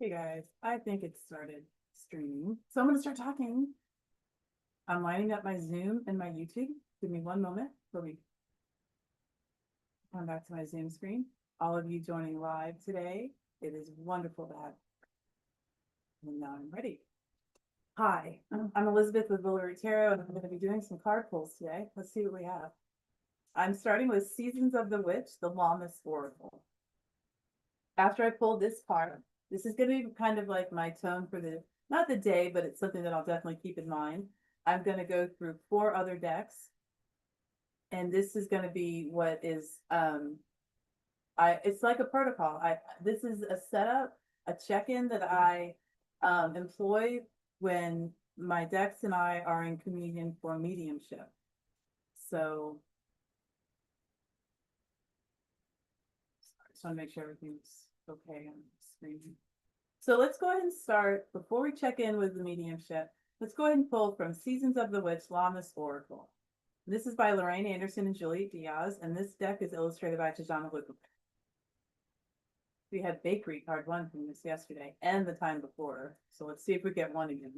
Hey guys, I think it started streaming. So I'm going to start talking. I'm lining up my Zoom and my YouTube. Give me one moment before we come back to my Zoom screen. All of you joining live today, it is wonderful to have you. And now I'm ready. Hi, I'm Elizabeth with Willow Tarot, and I'm going to be doing some card pulls today. Let's see what we have. I'm starting with Seasons of the Witch, the Lammas Oracle. After I pull this card, this is going to be kind of like my tone for the, not the day, but it's something that I'll definitely keep in mind. I'm going to go through 4 other decks. And this is going to be what is, it's like a protocol. This is a setup, a check-in that I employ when my decks and I are in communion for mediumship. So I just want to make sure everything's okay on the screen. So let's go ahead and start, before we check in with the mediumship, let's go ahead and pull from Seasons of the Witch, Lammas Oracle. This is by Lorraine Anderson and Juliet Diaz, and this deck is illustrated by Tajana Luca. We had Bakery card 1 from this yesterday and the time before. So let's see if we get one again.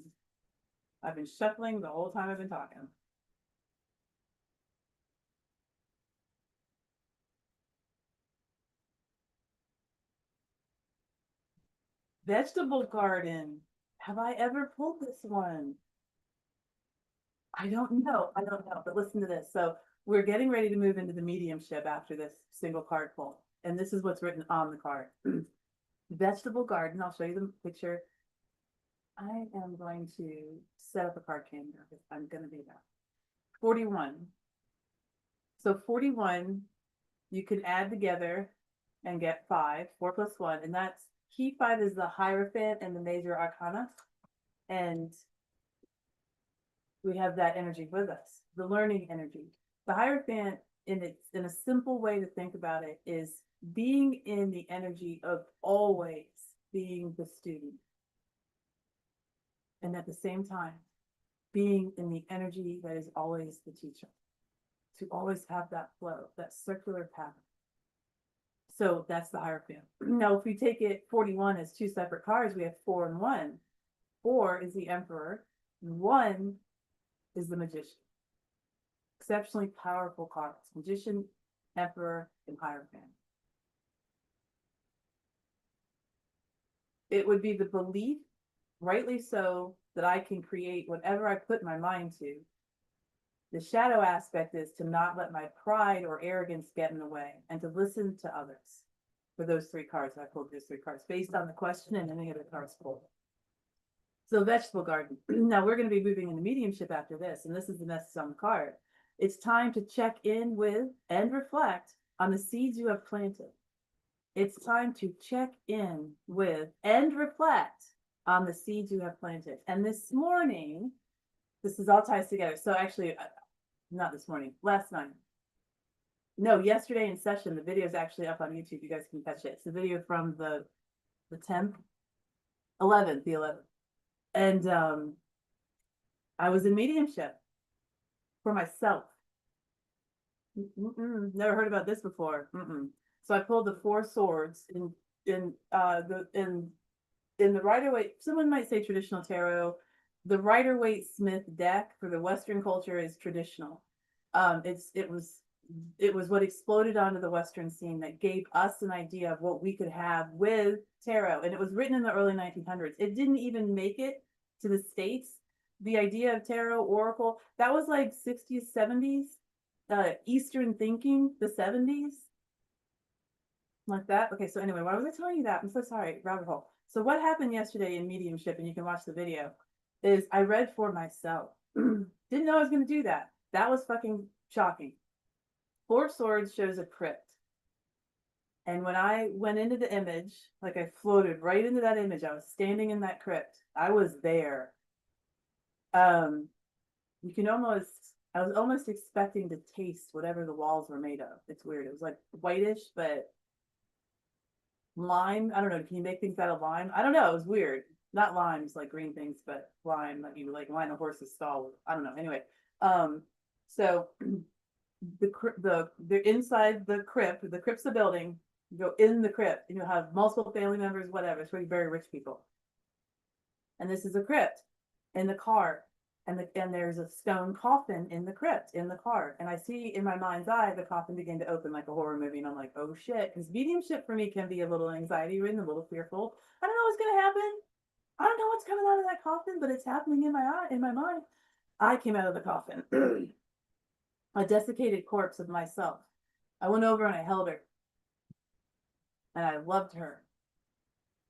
I've been shuffling the whole time I've been talking. Vegetable Garden. Have I ever pulled this one? I don't know. But listen to this. So we're getting ready to move into the mediumship after this single card pull. And this is what's written on the card. Vegetable Garden. I'll show you the picture. I am going to set up a card camera because I'm going to do that. 41. So 41, you can add together and get 5, 4 plus 1. And that's key 5 is the Hierophant and the Major Arcana. And we have that energy with us, the learning energy. The Hierophant, in a simple way to think about it, is being in the energy of always being the student. And at the same time, being in the energy that is always the teacher. To always have that flow, that circular pattern. So that's the Hierophant. Now, if we take it 41 as 2 separate cards, we have 4 and 1. 4 is the Emperor. 1 is the Magician. Exceptionally powerful cards. Magician, Emperor, and Hierophant. It would be the belief, rightly so, that I can create whatever I put my mind to. The shadow aspect is to not let my pride or arrogance get in the way and to listen to others. For those 3 cards, I pulled those 3 cards based on the question and any other cards pulled. So Vegetable Garden. Now we're going to be moving into mediumship after this, and this is the message on the card. It's time to check in with and reflect on the seeds you have planted. It's time to check in with and reflect on the seeds you have planted. And this morning, this is all ties together. So actually, not this morning, last night. No, yesterday in session, the video is actually up on YouTube. You guys can catch it. It's the video from the 10th, 11th, the 11th. And I was in mediumship for myself. Never heard about this before. So I pulled the 4 swords in the Rider-Waite. Someone might say traditional tarot. The Rider-Waite Smith deck for the Western culture is traditional. It was what exploded onto the Western scene that gave us an idea of what we could have with tarot. And it was written in the early 1900s. It didn't even make it to the States. The idea of tarot, oracle, that was like 60s, 70s, Eastern thinking, the 70s. Like that. Okay, so anyway, why was I telling you that? I'm so sorry, rabbit hole. So what happened yesterday in mediumship, and you can watch the video, is I read for myself. Didn't know I was going to do that. That was fucking shocking. 4 Swords shows a crypt. And when I went into the image, like I floated right into that image, I was standing in that crypt. I was there. You can almost, I was almost expecting to taste whatever the walls were made of. It's weird. It was like whitish, but lime. I don't know. Can you make things out of lime? I don't know. It was weird. Not limes like green things, but lime, like you like line a horse's stall. I don't know. Anyway, so the inside the crypt's a building. You go in the crypt and you'll have multiple family members, whatever. It's where you bury rich people. And this is a crypt in the car. And there's a stone coffin in the crypt in the car. And I see in my mind's eye the coffin begin to open like a horror movie. And I'm like, oh shit. Because mediumship for me can be a little anxiety ridden, a little fearful. I don't know what's gonna happen. I don't know what's coming out of that coffin, but it's happening in my eye, in my mind. I came out of the coffin. A desiccated corpse of myself. I went over and I held her. And I loved her.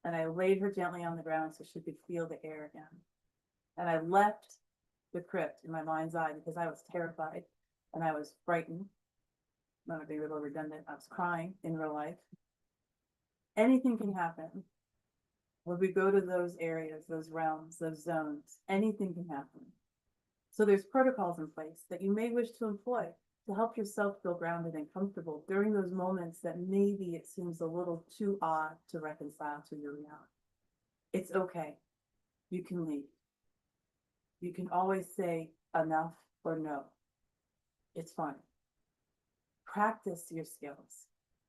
And I laid her gently on the ground so she could feel the air again. And I left the crypt in my mind's eye because I was terrified and I was frightened. I'm gonna be a little redundant. I was crying in real life. Anything can happen. When we go to those areas, those realms, those zones, anything can happen. So there's protocols in place that you may wish to employ to help yourself feel grounded and comfortable during those moments that maybe it seems a little too odd to reconcile to your reality. It's okay. You can leave. You can always say enough or no. It's fine. Practice your skills,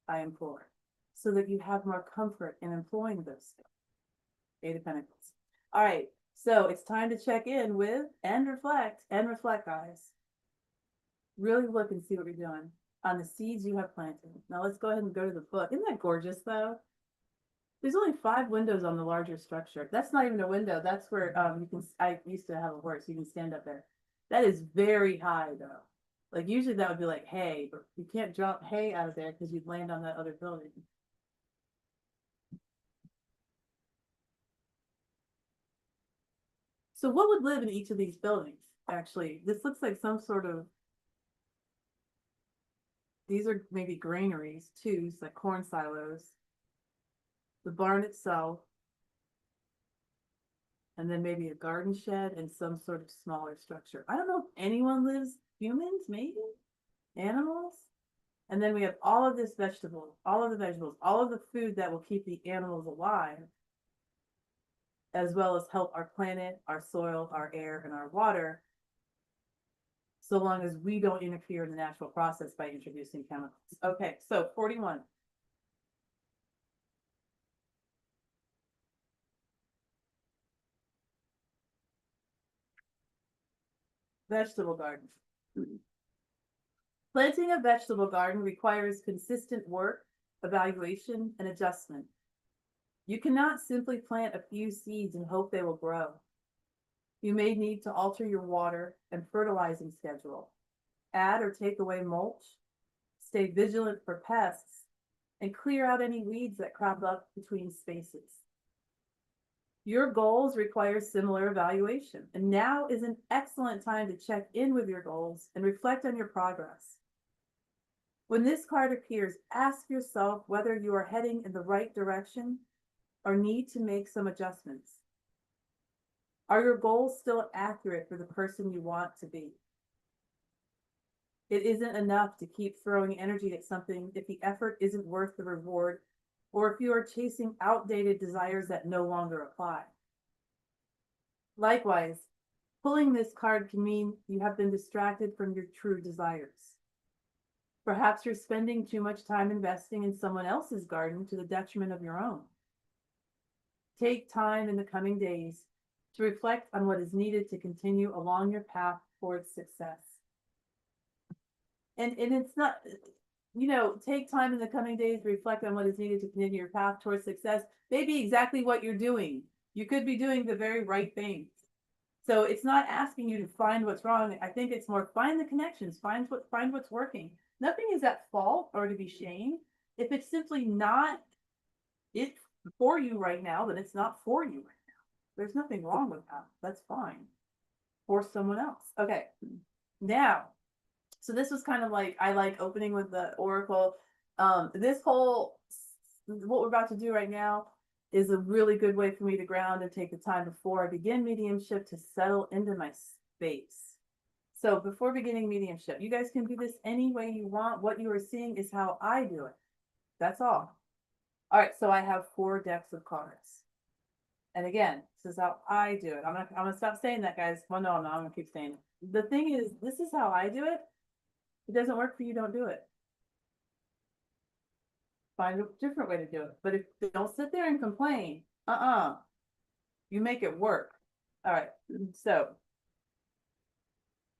I implore, so that you have more comfort in employing those skills. Eight of Pentacles. All right, so it's time to check in with and reflect, guys. Really look and see what you're doing on the seeds you have planted. Now let's go ahead and go to the book. Isn't that gorgeous though? There's only 5 windows on the larger structure. That's not even a window. That's where you can, I used to have a horse. You can stand up there. That is very high though. Like usually that would be like hay, but you can't drop hay out of there because you'd land on that other building. So what would live in each of these buildings? Actually, this looks like some sort of, these are maybe granaries too, like corn silos. The barn itself, and then maybe a garden shed and some sort of smaller structure. I don't know if anyone lives, humans, maybe, animals. And then we have all of this vegetable, all of the vegetables, all of the food that will keep the animals alive, as well as help our planet, our soil, our air, and our water, so long as we don't interfere in the natural process by introducing chemicals. Okay, so 41. Vegetable garden. Planting a vegetable garden requires consistent work, evaluation, and adjustment. You cannot simply plant a few seeds and hope they will grow. You may need to alter your water and fertilizing schedule, add or take away mulch, stay vigilant for pests, and clear out any weeds that crop up between spaces. Your goals require similar evaluation, and now is an excellent time to check in with your goals and reflect on your progress. When this card appears, ask yourself whether you are heading in the right direction or need to make some adjustments. Are your goals still accurate for the person you want to be? It isn't enough to keep throwing energy at something if the effort isn't worth the reward, or if you are chasing outdated desires that no longer apply. Likewise, pulling this card can mean you have been distracted from your true desires. Perhaps you're spending too much time investing in someone else's garden to the detriment of your own. Take time in the coming days to reflect on what is needed to continue along your path towards success. And it's not, take time in the coming days to reflect on what is needed to continue your path towards success. Maybe exactly what you're doing. You could be doing the very right things. So it's not asking you to find what's wrong. I think it's more find the connections, find what's working. Nothing is at fault or to be shamed. If it's simply not it for you right now, then it's not for you right now. There's nothing wrong with that. That's fine. For someone else. Okay. Now, so this was kind of like, I like opening with the Oracle. This whole, what we're about to do right now is a really good way for me to ground and take the time before I begin mediumship to settle into my space. So before beginning mediumship, you guys can do this any way you want. What you are seeing is how I do it. That's all. All right, so I have 4 decks of cards. And again, this is how I do it. I'm gonna stop saying that, guys. Well, no, I'm gonna keep saying it. The thing is, this is how I do it. It doesn't work for you, don't do it. find a different way to do it. But if don't sit there and complain, you make it work. All right, so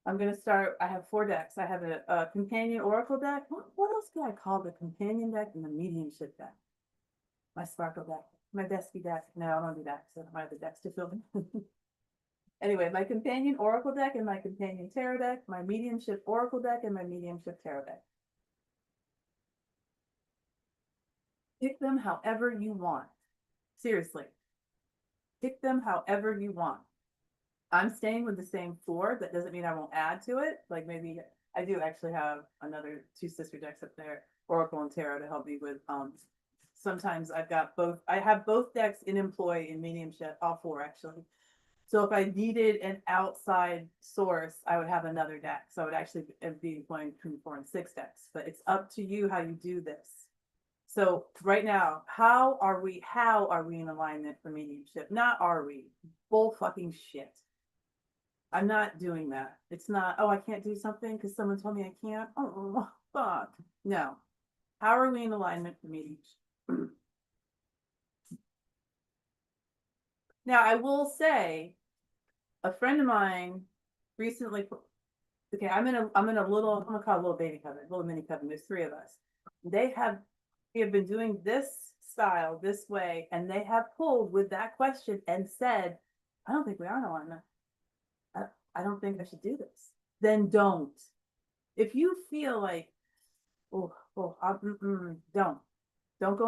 I'm gonna start. I have 4 decks. I have a companion oracle deck. What else do I call the companion deck and the mediumship deck? My sparkle deck, my Despy deck. No, I don't do that because I don't have the decks to fill them. Anyway, my companion oracle deck and my companion tarot deck, my mediumship oracle deck and my mediumship tarot deck. Pick them however you want. Seriously. Pick them however you want. I'm staying with the same 4. That doesn't mean I won't add to it. Like maybe I do actually have another 2 sister decks up there, Oracle and Tarot, to help me with sometimes I've got both. I have both decks in employ in mediumship, all 4 actually. So if I needed an outside source, I would have another deck. So I would actually be employing between 4 and 6 decks. But it's up to you how you do this. So right now, how are we in alignment for mediumship? Not are we. Bull fucking shit. I'm not doing that. It's not, oh, I can't do something because someone told me I can't. Oh, fuck. No. How are we in alignment for mediumship? Now, I will say, a friend of mine recently, okay, I'm in a little, I'm gonna call it a little baby coven, a little mini coven. There's 3 of us. We have been doing this style this way, and they have pulled with that question and said, I don't think we are in alignment. I don't think I should do this. Then don't. If you feel like, don't go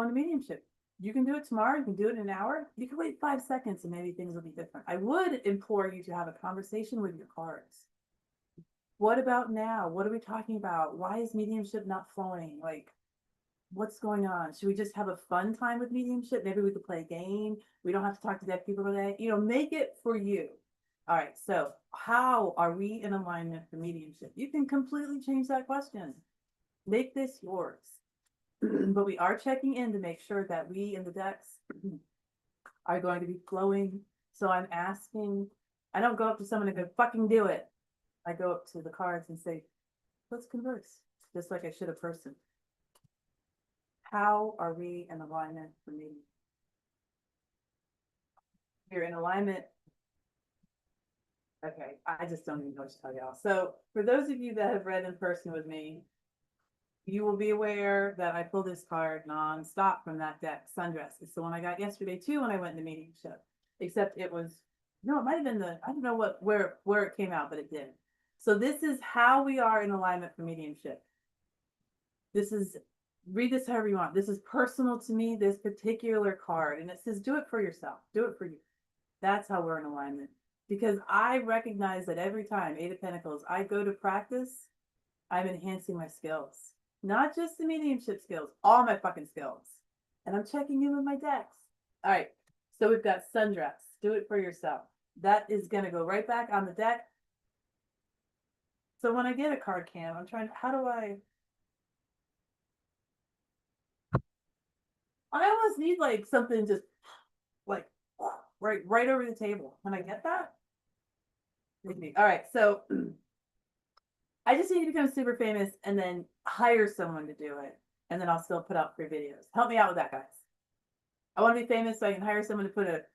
into mediumship. You can do it tomorrow. You can do it in an hour. You can wait 5 seconds and maybe things will be different. I would implore you to have a conversation with your cards. What about now? What are we talking about? Why is mediumship not flowing? Like, what's going on? Should we just have a fun time with mediumship? Maybe we could play a game. We don't have to talk to dead people today. You know, make it for you. All right. So how are we in alignment for mediumship? You can completely change that question. Make this yours. But we are checking in to make sure that we in the decks are going to be flowing. So I'm asking, I don't go up to someone and go, fucking do it. I go up to the cards and say, let's converse, just like I should a person. How are we in alignment for me? You're in alignment. Okay, I just don't even know what to tell y'all. So for those of you that have read in person with me, you will be aware that I pulled this card non-stop from that deck, Sundress. It's the one I got yesterday too when I went into mediumship. Except it was, no, it might have been I don't know where it came out, but it did. So this is how we are in alignment for mediumship. This is, read this however you want. This is personal to me, this particular card. And it says, do it for yourself. Do it for you. That's how we're in alignment. Because I recognize that every time, 8 of Pentacles, I go to practice, I'm enhancing my skills. Not just the mediumship skills, all my fucking skills. And I'm checking in with my decks. All right. So we've got Sundress. Do it for yourself. That is going to go right back on the deck. So when I get a card cam, I'm trying to, how do I almost need like something just like right over the table. Can I get that? Maybe. All right. So I just need to become super famous and then hire someone to do it. And then I'll still put out free videos. Help me out with that, guys. I want to be famous so I can hire someone to put a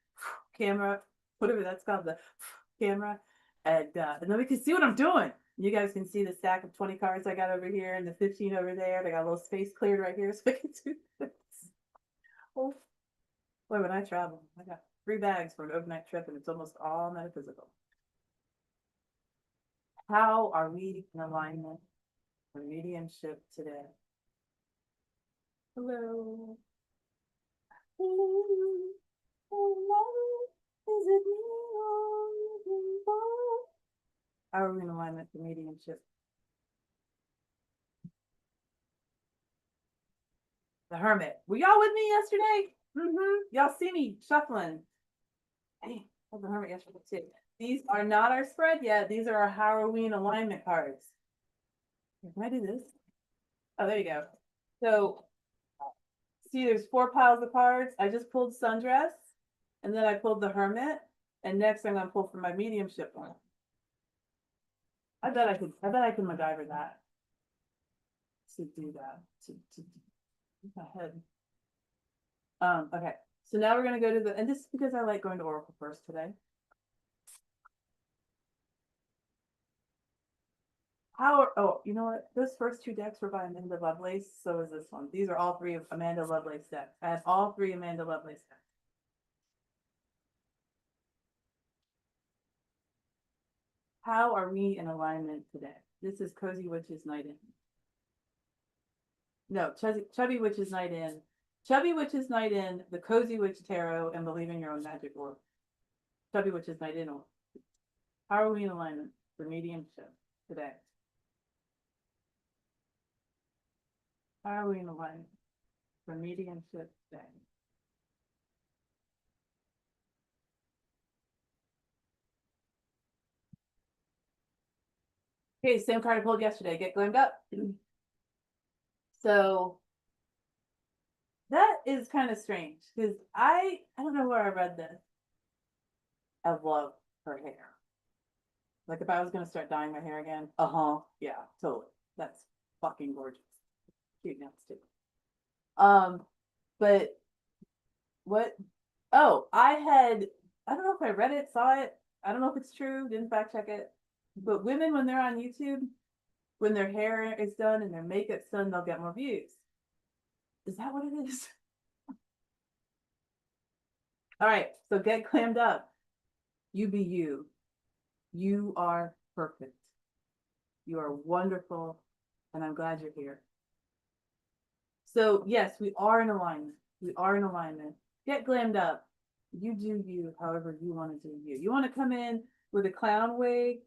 camera, whatever that's called, the camera, and then we can see what I'm doing. You guys can see the stack of 20 cards I got over here and the 15 over there. And I got a little space cleared right here so I can do this. Oh, boy, when I travel, I got 3 bags for an overnight trip and it's almost all metaphysical. How are we in alignment for mediumship today? Hello. Hello. Is it me or you? How are we in alignment for mediumship? The Hermit. Were y'all with me yesterday? Y'all see me shuffling. Hey, I had the Hermit yesterday too. These are not our spread yet. These are our Halloween alignment cards. Can I do this? Oh, there you go. So, see, there's 4 piles of cards. I just pulled Sundress, and then I pulled the Hermit, and next I'm going to pull from my mediumship one. I bet I could MacGyver that. To do that. My head. Okay. So now we're gonna go to the, and this is because I like going to Oracle first today. Oh, you know what? Those first two decks were by Amanda Lovelace. So is this one. These are all three of Amanda Lovelace decks. I have all three Amanda Lovelace decks. How are we in alignment today? This is Cozy Witch's Night In. No, Chubby Witch's Night In. Chubby Witch's Night In, the Cozy Witch Tarot, and Believe in Your Own Magic Orb. Chubby Witch's Night In. How are we in alignment for mediumship today? How are we in alignment for mediumship today? Okay, same card I pulled yesterday. Get glammed up. So that is kind of strange because I don't know where I read this. I love her hair. Like if I was gonna start dyeing my hair again, yeah, totally. That's fucking gorgeous. Cute now too. But what? Oh, I don't know if I read it, saw it. I don't know if it's true. Didn't fact check it. But women, when they're on YouTube, when their hair is done and their makeup's done, they'll get more views. Is that what it is? All right, so get clammed up. You be you. You are perfect. You are wonderful, and I'm glad you're here. So yes, we are in alignment. We are in alignment. Get glammed up. You do you however you want to do you. You want to come in with a clown wig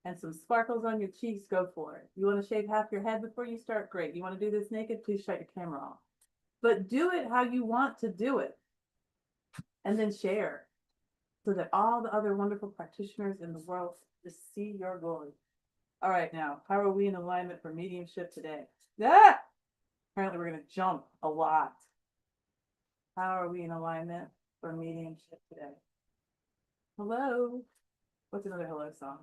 and some sparkles on your cheeks, go for it. You want to shave half your head before you start? Great. You want to do this naked? Please shut your camera off. But do it how you want to do it. And then share so that all the other wonderful practitioners in the world just see your glory. All right, now, how are we in alignment for mediumship today? Ah! Apparently we're going to jump a lot. How are we in alignment for mediumship today? Hello. What's another hello song?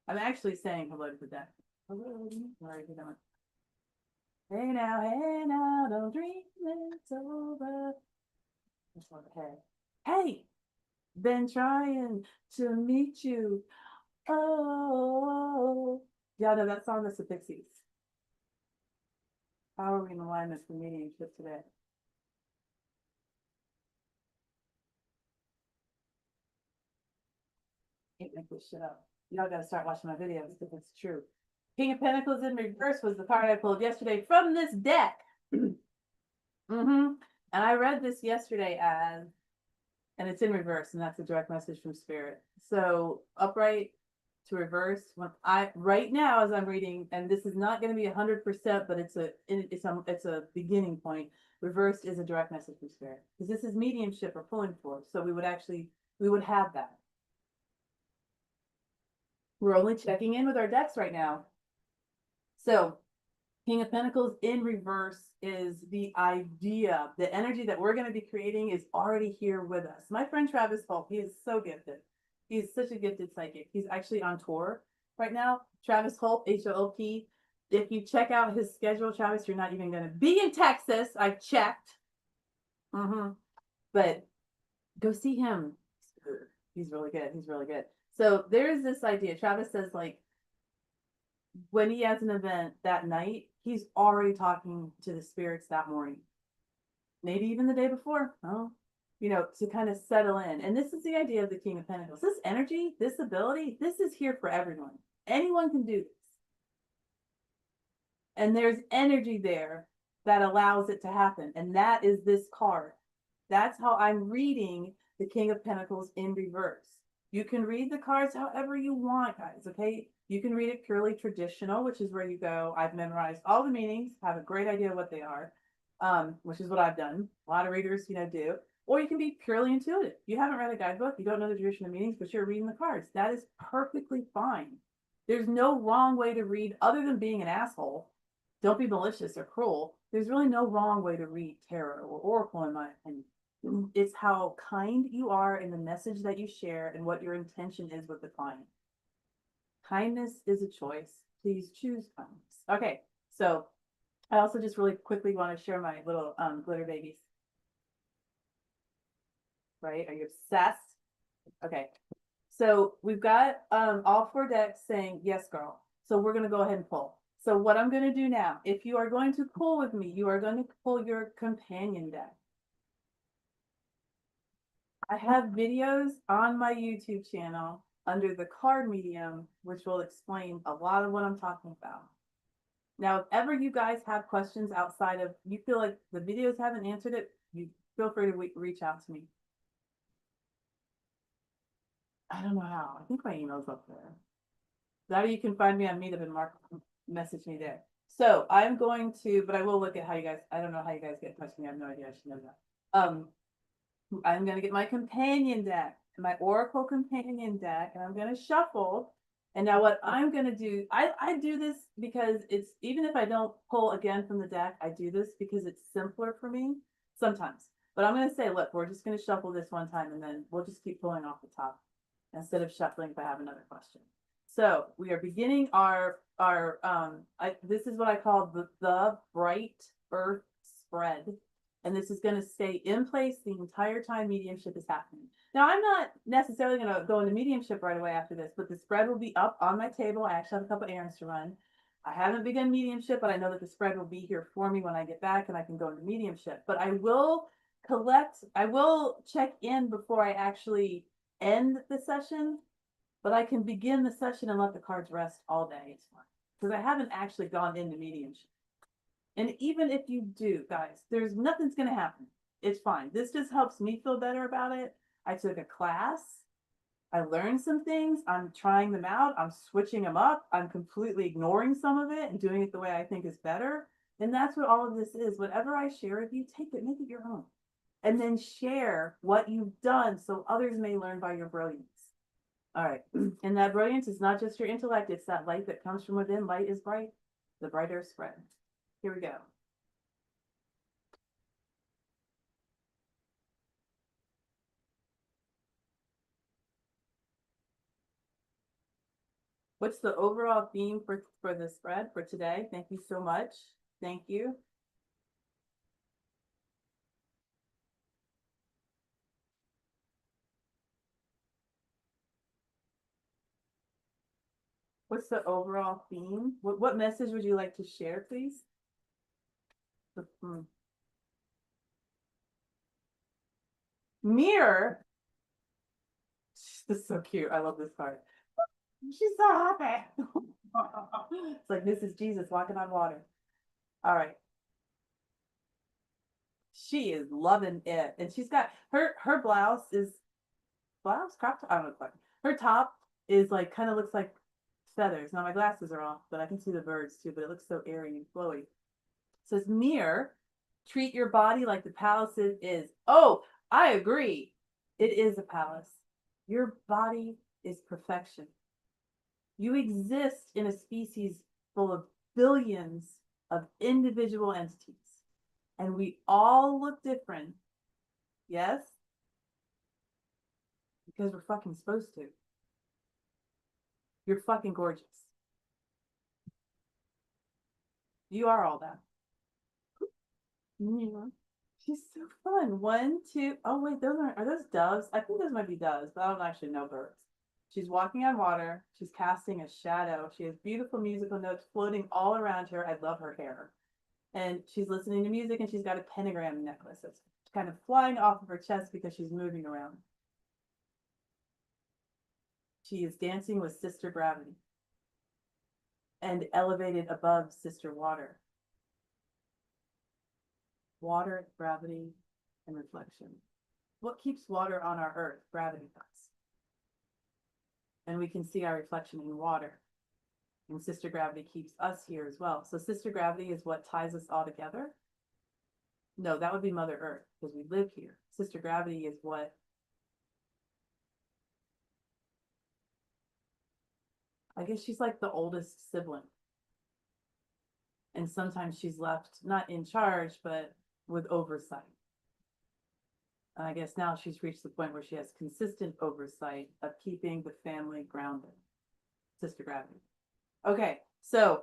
I'm actually saying hello to the deck. Hello. All right, you're done. Hey now, don't dream it's over. That's what, hey, been trying to meet you. Oh, yeah, no, that song is the Pixies. How are we in alignment for mediumship today? Can't make this shit up. Y'all gotta start watching my videos because it's true. King of Pentacles in reverse was the card I pulled yesterday from this deck. And I read this yesterday as, and it's in reverse, and that's a direct message from Spirit. So upright to reverse. When right now as I'm reading, and this is not going to be 100%, but it's a beginning point. Reversed is a direct message from Spirit because this is mediumship or pulling force. So we would have that. We're only checking in with our decks right now. So King of Pentacles in reverse is the idea. The energy that we're going to be creating is already here with us. My friend Travis Holt, he is so gifted. He's such a gifted psychic. He's actually on tour right now. Travis Holt, H-O-L-P. If you check out his schedule, Travis, you're not even going to be in Texas. I checked. But go see him. He's really good. He's really good. So there's this idea. Travis says, like, when he has an event that night, he's already talking to the spirits that morning. Maybe even the day before. Oh, to kind of settle in. And this is the idea of the King of Pentacles. This energy, this ability, this is here for everyone. Anyone can do this. And there's energy there that allows it to happen. And that is this card. That's how I'm reading the King of Pentacles in reverse. You can read the cards however you want, guys, okay? You can read it purely traditional, which is where you go, I've memorized all the meanings, have a great idea what they are, which is what I've done. A lot of readers, do. Or you can be purely intuitive. You haven't read a guidebook, you don't know the traditional meanings, but you're reading the cards. That is perfectly fine. There's no wrong way to read other than being an asshole. Don't be malicious or cruel. There's really no wrong way to read tarot or oracle, in my opinion. It's how kind you are in the message that you share and what your intention is with the client. Kindness is a choice. Please choose kindness. Okay, so I also just really quickly want to share my little glitter babies. Right? Are you obsessed? Okay. So we've got all 4 decks saying yes, girl. So we're going to go ahead and pull. So what I'm going to do now, if you are going to pull with me, you are going to pull your companion deck. I have videos on my YouTube channel under the card medium, which will explain a lot of what I'm talking about. Now, if ever you guys have questions outside of, you feel like the videos haven't answered it, you feel free to reach out to me. I don't know how. I think my email's up there. That, or you can find me on Meetup and message me there. So I'm going to, but I will look at how you guys, I don't know how you guys get in touch with me. I have no idea. I should know that. I'm going to get my companion deck, my Oracle companion deck, and I'm going to shuffle. And now what I'm going to do, I do this because it's, even if I don't pull again from the deck, I do this because it's simpler for me sometimes. But I'm going to say, look, we're just going to shuffle this one time and then we'll just keep pulling off the top instead of shuffling if I have another question. So we are beginning this is what I call the bright earth spread. And this is going to stay in place the entire time mediumship is happening. Now, I'm not necessarily going to go into mediumship right away after this, but the spread will be up on my table. I actually have a couple errands to run. I haven't begun mediumship, but I know that the spread will be here for me when I get back and I can go into mediumship. But I will check in before I actually end the session, but I can begin the session and let the cards rest all day. It's fine. Because I haven't actually gone into mediumship. And even if you do, guys, there's nothing's going to happen. It's fine. This just helps me feel better about it. I took a class. I learned some things. I'm trying them out. I'm switching them up. I'm completely ignoring some of it and doing it the way I think is better. And that's what all of this is. Whatever I share with you, take it, make it your own. And then share what you've done so others may learn by your brilliance. All right. And that brilliance is not just your intellect. It's that light that comes from within. Light is bright. The brighter spread. Here we go. What's the overall theme for the spread for today? Thank you so much. Thank you. What's the overall theme? What message would you like to share, please? Mirror. This is so cute. I love this card. She's so happy. It's like Mrs. Jesus walking on water. All right. She is loving it. And she's got her blouse crop top. I don't know what. Her top is like kind of looks like feathers. Now my glasses are off, but I can see the birds too, but it looks so airy and flowy. It says mirror, treat your body like the palace it is. Oh, I agree. It is a palace. Your body is perfection. You exist in a species full of billions of individual entities. And we all look different. Yes? Because we're fucking supposed to. You're fucking gorgeous. You are all that. Yeah. She's so fun. 1, 2. Oh wait, are those doves? I think those might be doves, but I don't actually know birds. She's walking on water. She's casting a shadow. She has beautiful musical notes floating all around her. I love her hair. And she's listening to music, and she's got a pentagram necklace that's kind of flying off of her chest because she's moving around. She is dancing with Sister Gravity and elevated above Sister Water. Water, gravity, and reflection. What keeps water on our earth? Gravity does. And we can see our reflection in water. And Sister Gravity keeps us here as well. So Sister Gravity is what ties us all together. No, that would be Mother Earth because we live here. Sister Gravity is what I guess she's like the oldest sibling. And sometimes she's left not in charge, but with oversight. And I guess now she's reached the point where she has consistent oversight of keeping the family grounded. Sister Gravity. Okay, so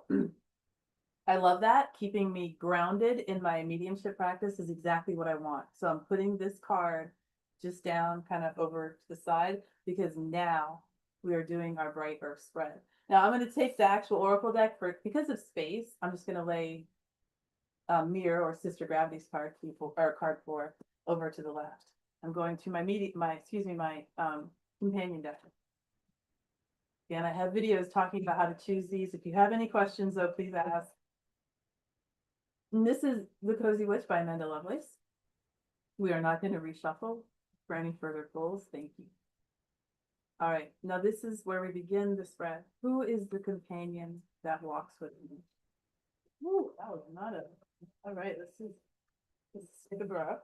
I love that. Keeping me grounded in my mediumship practice is exactly what I want. So I'm putting this card just down kind of over to the side because now we are doing our bright earth spread. Now I'm going to take the actual oracle deck for, because of space, I'm just going to lay mirror or sister gravity's card or card 4 over to the left. I'm going to my companion deck. Again, I have videos talking about how to choose these. If you have any questions, though, please ask. And this is The Cozy Witch by Amanda Lovelace. We are not going to reshuffle for any further pulls. Thank you. All right, now this is where we begin the spread. Who is the companion that walks with me? Ooh, that was not a. All right, let's take a breath.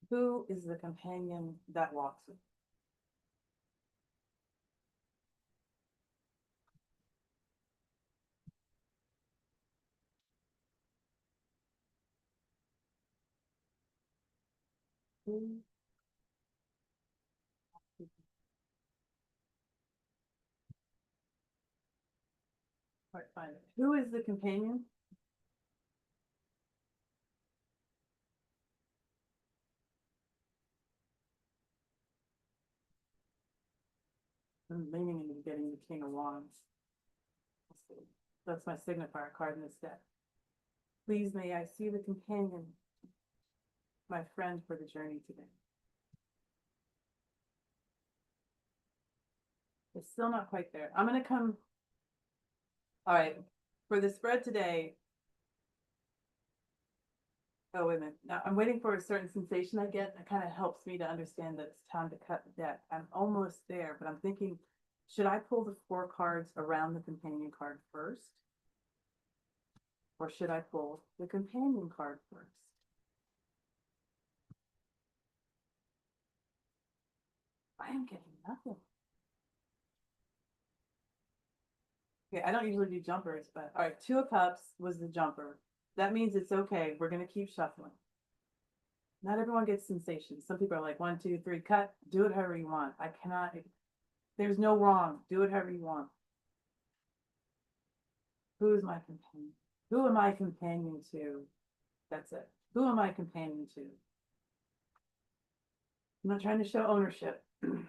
Who is the companion that walks with me? Who? All right, fine. Who is the companion? I'm leaning into getting the King of Wands. That's my signifier card in this deck. Please may I see the companion, my friend for the journey today. It's still not quite there. I'm going to come. All right. For the spread today. Oh, wait a minute. Now I'm waiting for a certain sensation I get that kind of helps me to understand that it's time to cut the deck. I'm almost there, but I'm thinking, should I pull the 4 cards around the companion card first? Or should I pull the companion card first? I am getting nothing. Okay, I don't usually do jumpers, but all right, 2 of Cups was the jumper. That means it's okay. We're going to keep shuffling. Not everyone gets sensations. Some people are like 1, 2, 3, cut. Do it however you want. I cannot. There's no wrong. Do it however you want. Who is my companion? Who am I companion to? That's it. Who am I companion to? I'm not trying to show ownership. I'm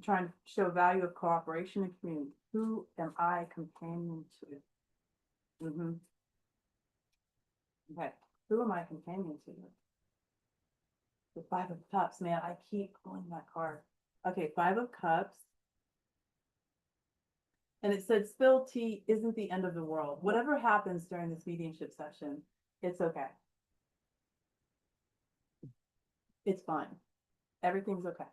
trying to show value of cooperation and community. Who am I companion to? Okay. Who am I companion to? The 5 of Cups, man. I keep pulling that card. Okay, 5 of Cups. And it said spilled tea isn't the end of the world. Whatever happens during this mediumship session, it's okay. It's fine. Everything's okay.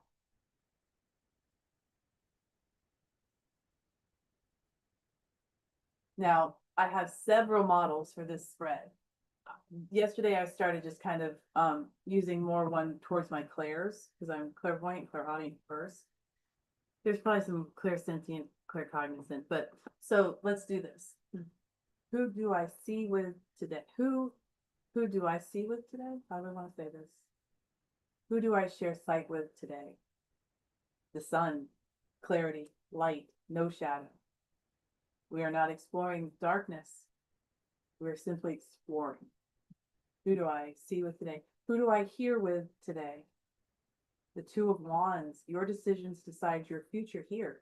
Now, I have several models for this spread. Yesterday, I started just kind of using more one towards my clairs because I'm clairvoyant, clairaudient first. There's probably some clairsentient, claircognizant, but so let's do this. Who do I see with today? Who do I see with today? How do I want to say this? Who do I share sight with today? The sun, clarity, light, no shadow. We are not exploring darkness. We're simply exploring. Who do I see with today? Who do I hear with today? The 2 of Wands. Your decisions decide your future here.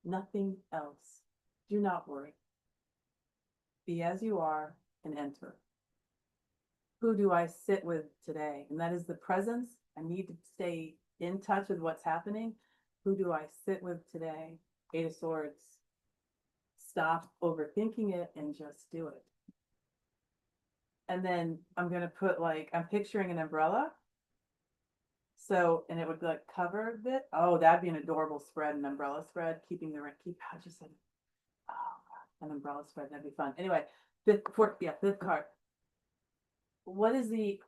Nothing else. Do not worry. Be as you are and enter. Who do I sit with today? And that is the presence. I need to stay in touch with what's happening. Who do I sit with today? 8 of Swords. Stop overthinking it and just do it. And then I'm going to put I'm picturing an umbrella. So, and it would cover a bit. Oh, that'd be an adorable spread, an umbrella spread, I just said, oh God, an umbrella spread, that'd be fun. Anyway, fifth card. What is the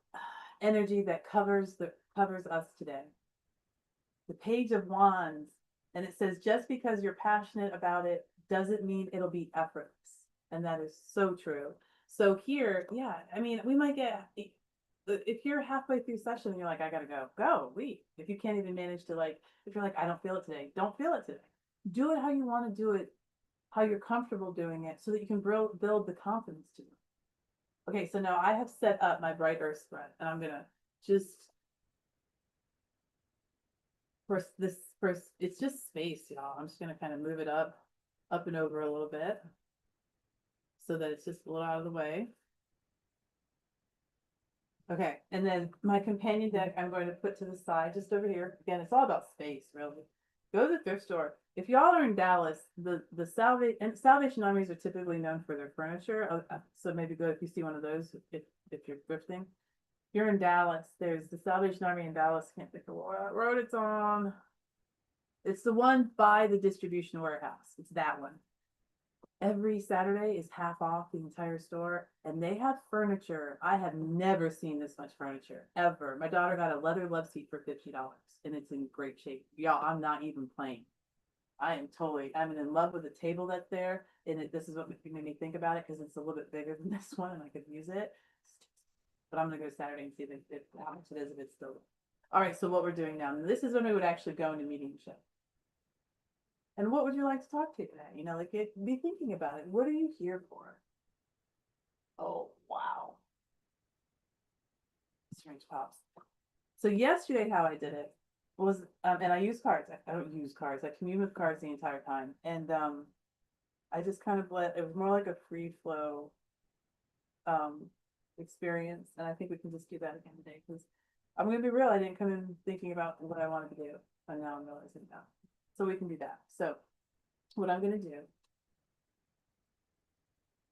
energy that covers us today? The Page of Wands. And it says, just because you're passionate about it doesn't mean it'll be effortless. And that is so true. So here, yeah, I mean, we might get, if you're halfway through session and you're like, I gotta go, leave. If you can't even manage to if you're like, I don't feel it today, don't feel it today. do it how you want to do it, how you're comfortable doing it, so that you can build the confidence to it. Okay, so now I have set up my bright earth spread, and I'm gonna just first, it's just space, y'all. I'm just gonna kind of move it up and over a little bit, so that it's just a little out of the way. Okay, and then my companion deck I'm going to put to the side just over here. Again, it's all about space, really. Go to the thrift store. If y'all are in Dallas, the Salvation Armies are typically known for their furniture. So maybe go if you see one of those if you're thrifting. If you're in Dallas, there's the Salvation Army in Dallas. Can't think of what road it's on. It's the one by the distribution warehouse. It's that one. Every Saturday is half off the entire store, and they have furniture. I have never seen this much furniture ever. My daughter got a leather love seat for $50, and it's in great shape. Y'all, I'm not even playing. I'm in love with the table that's there, and this is what made me think about it because it's a little bit bigger than this one, and I could use it. But I'm gonna go Saturday and see how much it is if it's still. All right, so what we're doing now, this is when we would actually go into mediumship. And what would you like to talk to today? Like be thinking about it. What are you here for? Oh, wow. Strange pops. So yesterday, how I did it was, and I use cards. I don't use cards. I commune with cards the entire time, and I just kind of let it was more like a free flow um experience, and I think we can just do that again today because I'm gonna be real. I didn't come in thinking about what I wanted to do, and now I'm realizing now. So we can do that. So what I'm gonna do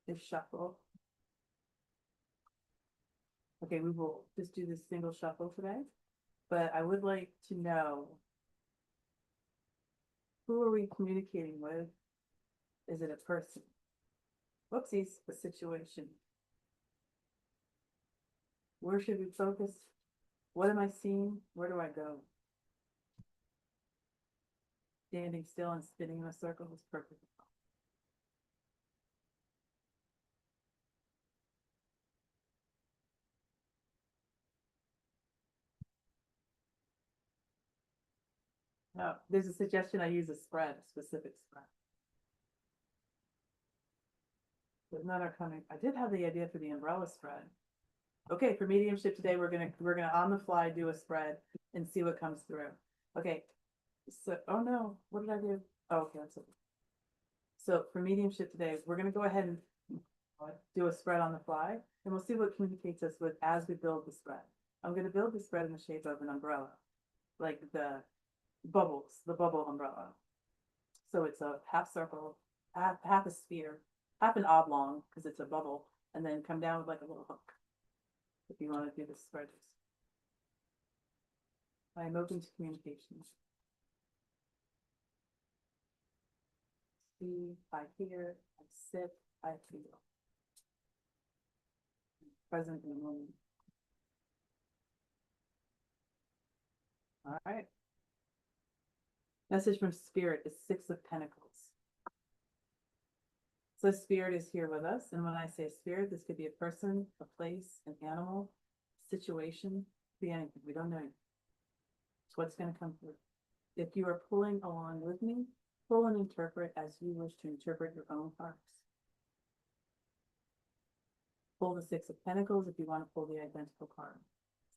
is shuffle. Okay, we will just do this single shuffle today, but I would like to know, who are we communicating with? Is it a person? Whoopsies, a situation. Where should we focus? What am I seeing? Where do I go? Standing still and spinning in a circle is perfect. No, there's a suggestion I use a spread, a specific spread. But none are coming. I did have the idea for the umbrella spread. Okay, for mediumship today, we're gonna on the fly do a spread and see what comes through. Okay, so oh no, what did I do? Oh, okay, that's it. So for mediumship today, we're gonna go ahead and do a spread on the fly, and we'll see what communicates us with as we build the spread. I'm gonna build the spread in the shape of an umbrella, like the bubbles, the bubble umbrella. So it's a half circle, half a sphere, half an oblong because it's a bubble, and then come down with like a little hook. If you want to do the spread, I am open to communications. See, I hear, I sit, I feel. Present in the moment. All right. Message from Spirit is Six of Pentacles. So Spirit is here with us. And when I say Spirit, this could be a person, a place, an animal, situation, be anything. We don't know. It's what's going to come through. If you are pulling along with me, pull and interpret as you wish to interpret your own hearts. Pull the Six of Pentacles if you want to pull the identical card.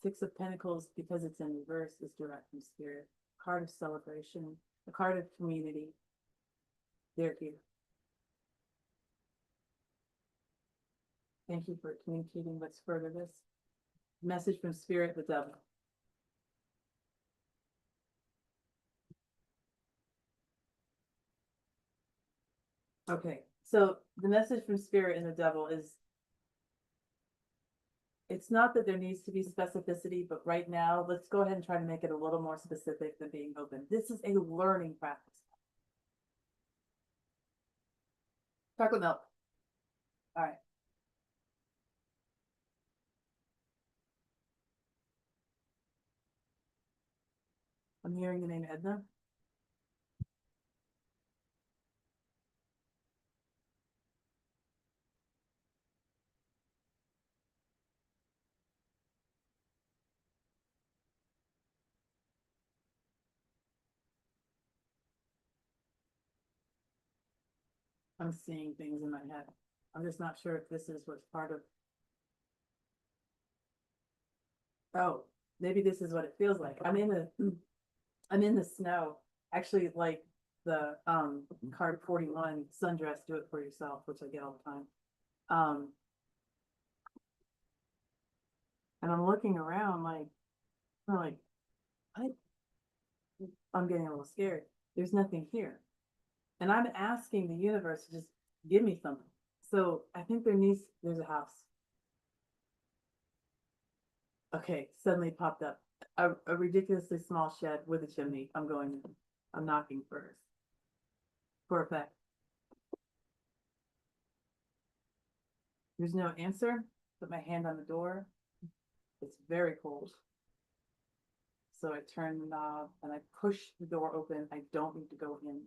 Six of Pentacles, because it's in reverse, is direct from Spirit. Card of celebration, a card of community. They're here. Thank you for communicating. Let's further this. Message from Spirit, the Devil. Okay, so the message from Spirit and the Devil is, it's not that there needs to be specificity, but right now, let's go ahead and try to make it a little more specific than being open. This is a learning practice. Chocolate milk. All right. I'm hearing the name Edna. I'm seeing things in my head. I'm just not sure if this is what's part of. Oh, maybe this is what it feels like. I'm in the snow. Actually, like the card 41, sundress, do it for yourself, which I get all the time. And I'm looking around like, I'm like, what? I'm getting a little scared. There's nothing here. And I'm asking the universe to just give me something. So I think there's a house. Okay, suddenly popped up. A ridiculously small shed with a chimney. I'm going in. I'm knocking first. For effect. There's no answer. Put my hand on the door. It's very cold. So I turn the knob and I push the door open. I don't need to go in.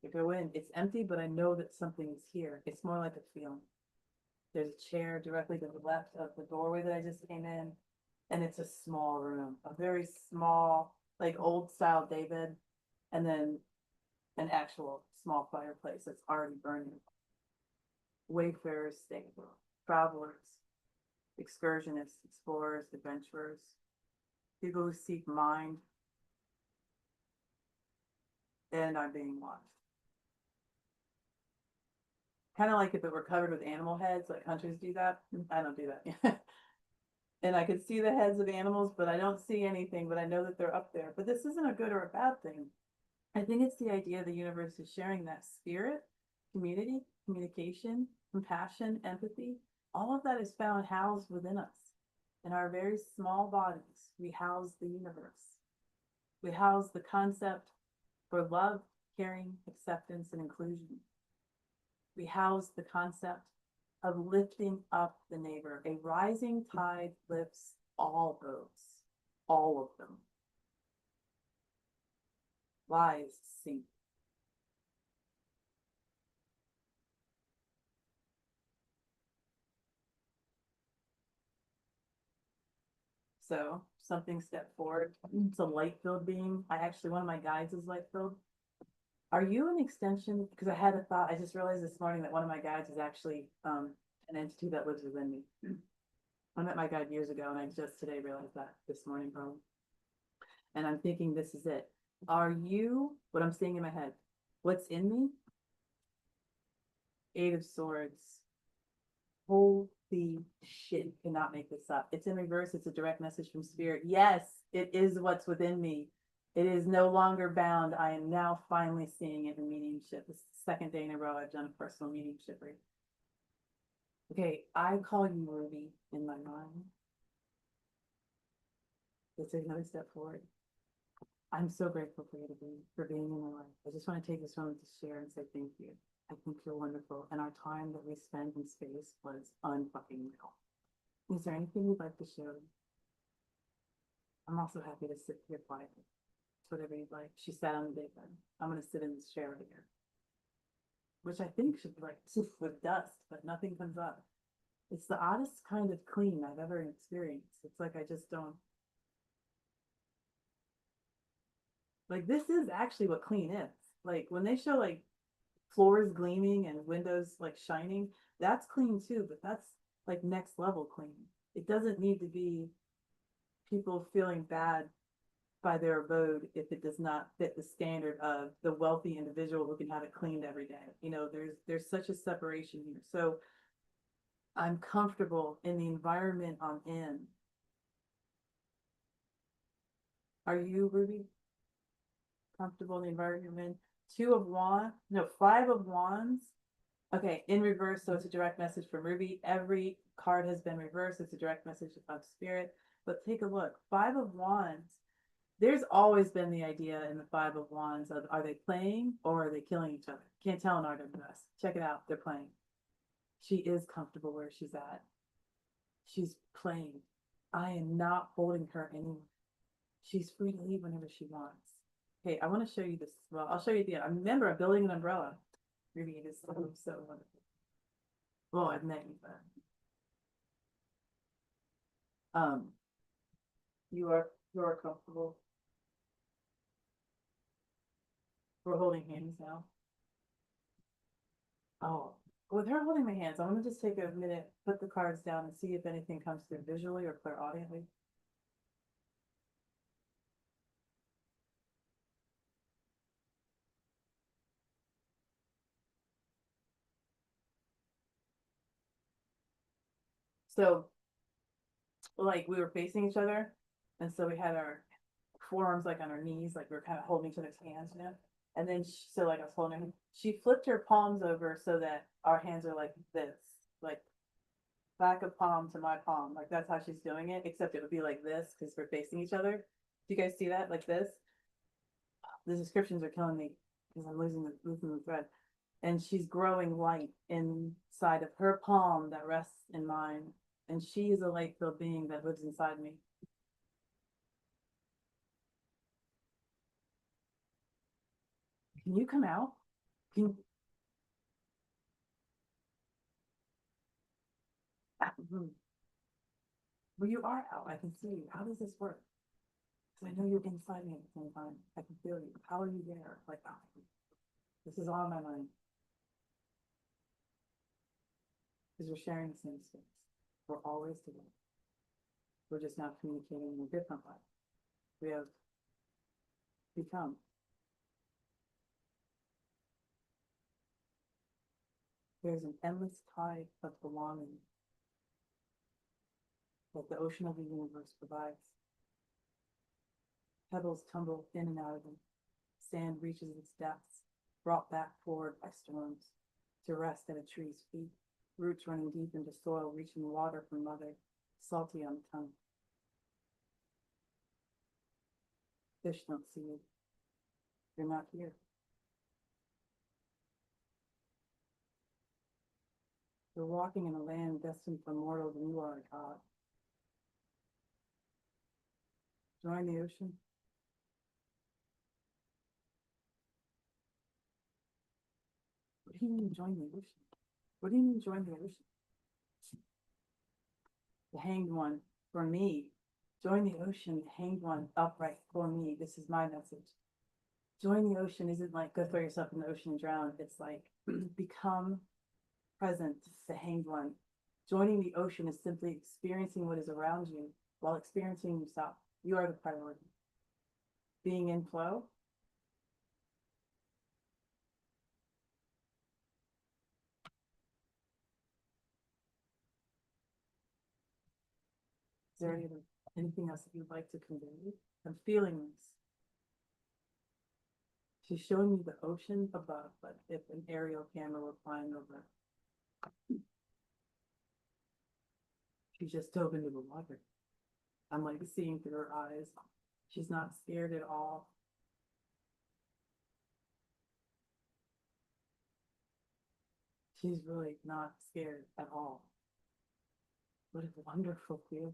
I go in. It's empty, but I know that something is here. It's more like a feeling. There's a chair directly to the left of the doorway that I just came in. And it's a small room, a very small, like old style David, and then an actual small fireplace that's already burning. Wayfarers stay, travelers, excursionists, explorers, adventurers, people who seek mind, and I'm being watched. Kind of like if it were covered with animal heads, like hunters do that. I don't do that. And I could see the heads of animals, but I don't see anything, but I know that they're up there. But this isn't a good or a bad thing. I think it's the idea the universe is sharing that spirit, community, communication, compassion, empathy. All of that is found housed within us. In our very small bodies, we house the universe. We house the concept for love, caring, acceptance, and inclusion. We house the concept of lifting up the neighbor. A rising tide lifts all boats, all of them. Lies sink. So something stepped forward. It's a light filled being. One of my guides is light filled. Are you an extension? Because I had a thought. I just realized this morning that one of my guides is actually an entity that lives within me. I met my guide years ago, and I just today realized that this morning, probably. And I'm thinking this is it. Are you what I'm seeing in my head? What's in me? Eight of Swords. Holy shit, cannot make this up. It's in reverse. It's a direct message from spirit. Yes, it is what's within me. It is no longer bound. I am now finally seeing it in mediumship. This is the second day in a row I've done a personal mediumship reading. Okay, I call you Ruby in my mind. Let's take another step forward. I'm so grateful for you for being in my life. I just want to take this moment to share and say thank you. I think you're wonderful, and our time that we spent in space was unfucking real. Is there anything you'd like to share? I'm also happy to sit here quietly. Whatever you'd like. She sat on the bed. I'm going to sit in this chair right here, which I think should be like with dust, but nothing comes up. It's the oddest kind of clean I've ever experienced. It's like I just don't. Like, this is actually what clean is. Like, when they show like floors gleaming and windows like shining, that's clean too, but that's like next level clean. It doesn't need to be people feeling bad by their abode if it does not fit the standard of the wealthy individual who can have it cleaned every day. You know, there's such a separation here. So I'm comfortable in the environment I'm in. Are you, Ruby? Comfortable in the environment? Two of wands, no, 5 of wands. Okay, in reverse, so it's a direct message from Ruby. Every card has been reversed. It's a direct message of spirit. But take a look. 5 of wands. There's always been the idea in the 5 of wands of, are they playing or are they killing each other? Can't tell in RWS. Check it out. They're playing. She is comfortable where she's at. She's playing. I am not holding her anymore. She's free to leave whenever she wants. Okay, I want to show you this. Well, I'll show you at the end. I remember I'm building an umbrella. Ruby, it is so wonderful. Well, I've met you, but um, you are comfortable. We're holding hands now. Oh, with her holding my hands, I'm gonna just take a minute, put the cards down and see if anything comes through visually or clairaudiently. So, like, we were facing each other, and so we had our forearms like on our knees, like we were kind of holding each other's hands, you know. And then so like I was holding her, she flipped her palms over so that our hands are like this, like back of palm to my palm, like that's how she's doing it. Except it would be like this because we're facing each other. Do you guys see that? Like this? The descriptions are killing me because I'm losing the thread. And she's growing light inside of her palm that rests in mine. And she is a light filled being that lives inside me. Can you come out? Can well, you are out. I can see you. How does this work? Because I know you're inside me at the same time. I can feel you. How are you there? Like, oh, this is all in my mind. Because we're sharing the same space. We're always together. We're just now communicating in a different way. We have become. There's an endless tide of belonging that the ocean of the universe provides. Pebbles tumble in and out of it. Sand reaches its depths, brought back forward by storms, to rest at a tree's feet, roots running deep into soil, reaching water from mother, salty on the tongue. Fish don't see you. You're not here. You're walking in a land destined for mortals, and you are a god. Join the ocean. What do you mean join the ocean? What do you mean join the ocean? The hanged one, for me. Join the ocean, the hanged one, upright for me. This is my message. Join the ocean isn't like go throw yourself in the ocean and drown. It's like become present, the hanged one. Joining the ocean is simply experiencing what is around you while experiencing yourself. You are the priority. Being in flow. Is there anything else that you'd like to convey? I'm feeling this. She's showing you the ocean above, but if an aerial camera were flying over, she just dove into the water. I'm like seeing through her eyes. She's not scared at all. She's really not scared at all. What a wonderful feeling.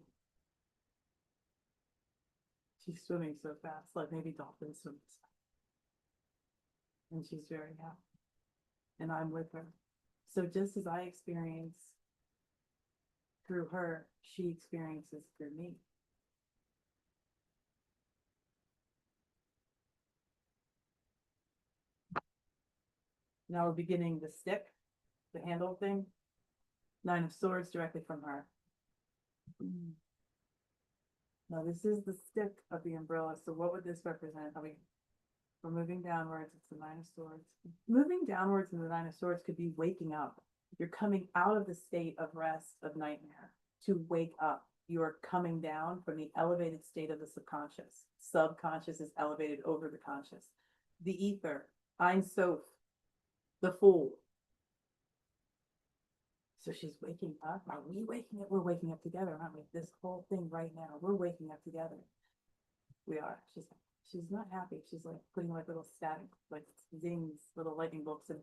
She's swimming so fast, like maybe dolphins swim. And she's very happy. And I'm with her. So just as I experience through her, she experiences through me. Now we're beginning the stick, the handle thing. 9 of Swords directly from her. Now this is the stick of the umbrella. So what would this represent? I mean, we're moving downwards. It's the 9 of Swords. Moving downwards in the 9 of Swords could be waking up. You're coming out of the state of rest, of nightmare, to wake up. You are coming down from the elevated state of the subconscious. Subconscious is elevated over the conscious. The ether, Ein Sof, the fool. So she's waking up. Are we waking up? We're waking up together, aren't we? This whole thing right now, we're waking up together. We are. She's not happy. She's like putting like little static, like zings, little lightning bolts and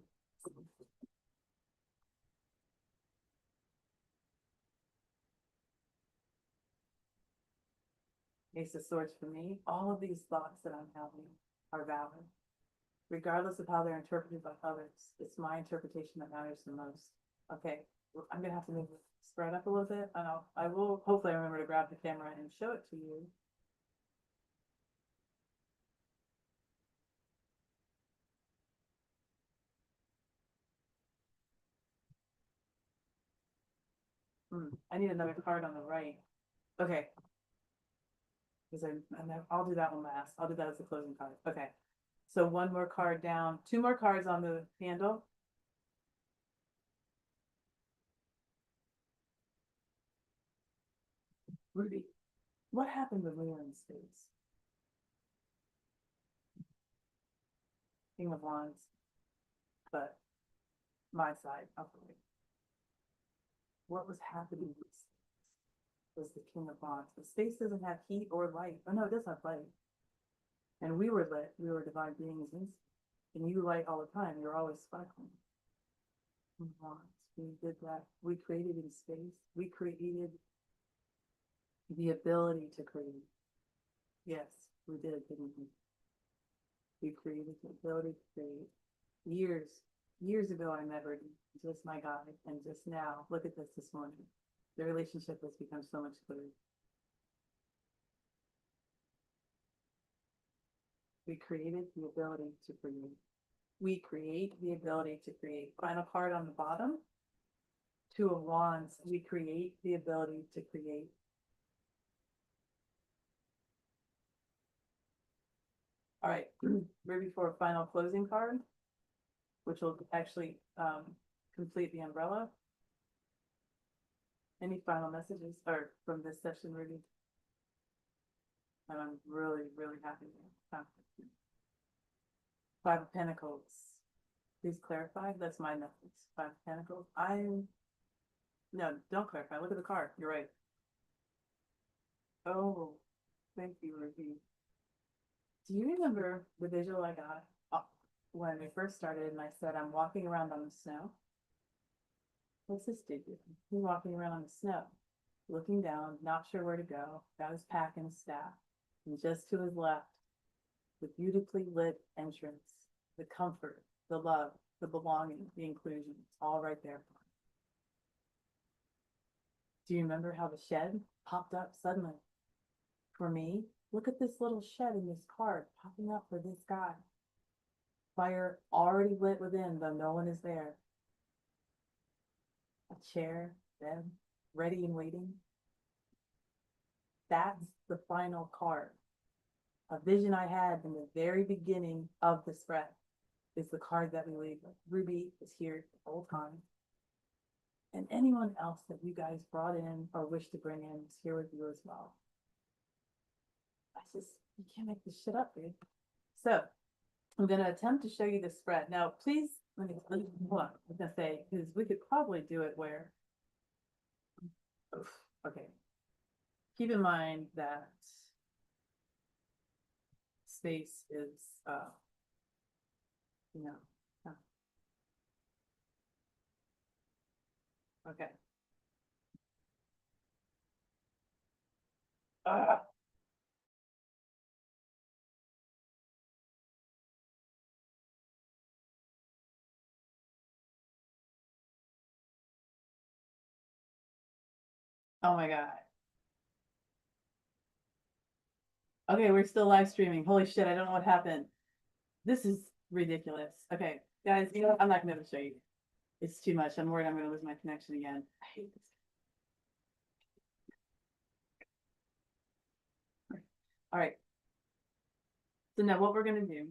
Ace of Swords for me. All of these thoughts that I'm having are valid, regardless of how they're interpreted by others. It's my interpretation that matters the most. Okay, I'm gonna have to move the spread up a little bit. I will hopefully remember to grab the camera and show it to you. I need another card on the right. Okay. Because I'll do that one last. I'll do that as the closing card. Okay. So one more card down, two more cards on the handle. Ruby, what happened when we were in space? King of Wands, but my side of the way. What was happening was the King of Wands. The space doesn't have heat or light. Oh no, it does have light. And we were lit. We were divine beings, and you light all the time. You're always sparkling. Wands. We did that. We created in space. We created the ability to create. Yes, we did, didn't we? We created the ability to create. Years ago, I met Rudy, just my guy, and just now, look at this morning. The relationship has become so much clearer. We created the ability to create. We create the ability to create. Final card on the bottom. Two of Wands. We create the ability to create. All right, ready for a final closing card, which will actually complete the umbrella. Any final messages or from this session, Ruby? And I'm really, really happy. Five of Pentacles. Please clarify. That's my message. Five of Pentacles. No, don't clarify. Look at the card. You're right. Oh, thank you, Ruby. Do you remember the visual I got when we first started and I said, I'm walking around on the snow? What's this dude doing? He's walking around on the snow, looking down, not sure where to go, got his pack and his staff. And just to his left, the beautifully lit entrance, the comfort, the love, the belonging, the inclusion, it's all right there. Do you remember how the shed popped up suddenly? For me, look at this little shed in this card popping up for this guy. Fire already lit within, though no one is there. A chair, bed, ready and waiting. That's the final card. A vision I had in the very beginning of the spread is the card that we leave with. Ruby is here the whole time. And anyone else that you guys brought in or wish to bring in is here with you as well. You can't make this shit up, dude. So I'm going to attempt to show you the spread. Now, please, let me what I was going to say, because we could probably do it where, okay. Keep in mind that space is, okay. Oh my God. Okay, we're still live streaming. Holy shit, I don't know what happened. This is ridiculous. Okay, guys, you know what? I'm not gonna be able to show you. It's too much. I'm worried I'm gonna lose my connection again. I hate this. All right. So now what we're gonna do,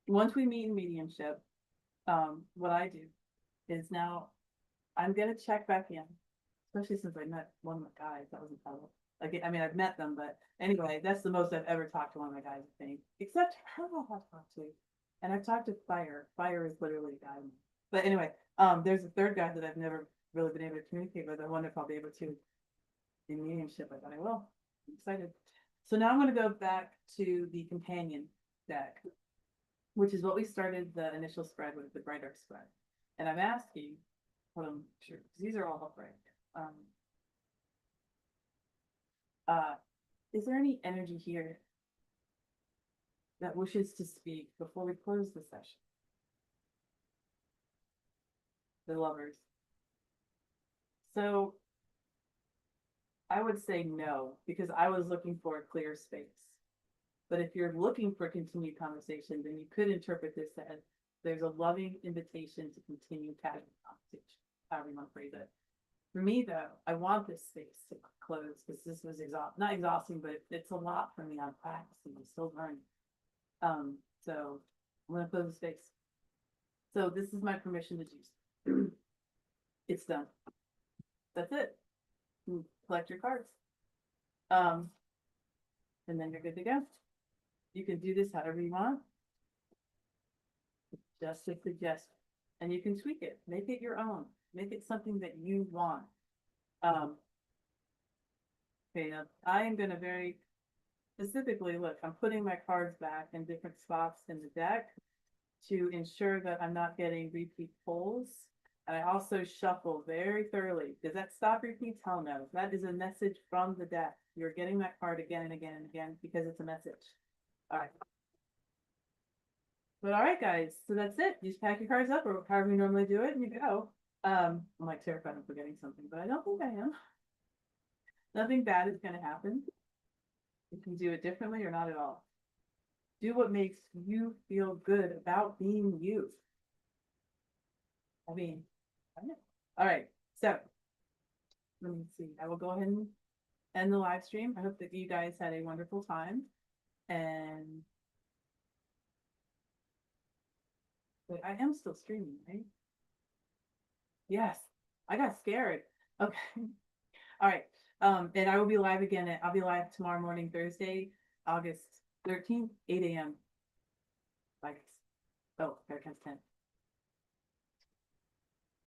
once we meet in mediumship, what I do is now I'm gonna check back in, especially since I met one of my guys. That was incredible. Like, I mean, I've met them, but anyway, that's the most I've ever talked to one of my guys, I think. Except her I've talked to. And I've talked to Fire. Fire is literally a guy. But anyway, there's a third guy that I've never really been able to communicate with. I wonder if I'll be able to in mediumship. I thought I will. I'm excited. So now I'm going to go back to the companion deck, which is what we started the initial spread with, the bright arc spread. And I'm asking, hold on, sure, because these are all upright. Is there any energy here that wishes to speak before we close the session? The lovers. So I would say no, because I was looking for a clear space. But if you're looking for continued conversation, then you could interpret this as there's a loving invitation to continue casual conversation, however you want to phrase it. For me though, I want this space to close because this was not exhausting, but it's a lot for me. I'm practicing, I'm still learning. So I'm gonna close the space. So this is my permission to choose. It's done. That's it. You collect your cards. And then you're good to go. You can do this however you want. Just a suggestion. And you can tweak it, make it your own, make it something that you want. Okay, now I am gonna very specifically look, I'm putting my cards back in different spots in the deck to ensure that I'm not getting repeat pulls. And I also shuffle very thoroughly. Does that stop repeats? Hell no. That is a message from the deck. You're getting that card again and again and again because it's a message. All right. But all right, guys. So that's it. You just pack your cards up or however you normally do it and you go. I'm like terrified of forgetting something, but I don't think I am. Nothing bad is going to happen. You can do it differently or not at all. Do what makes you feel good about being you. I mean, all right. So let me see. I will go ahead and end the live stream. I hope that you guys had a wonderful time. And wait, I am still streaming, right? Yes. I got scared. Okay. All right. And I will be live again. I'll be live tomorrow morning, Thursday, August 13th, 8 a.m. Like, oh, there comes 10.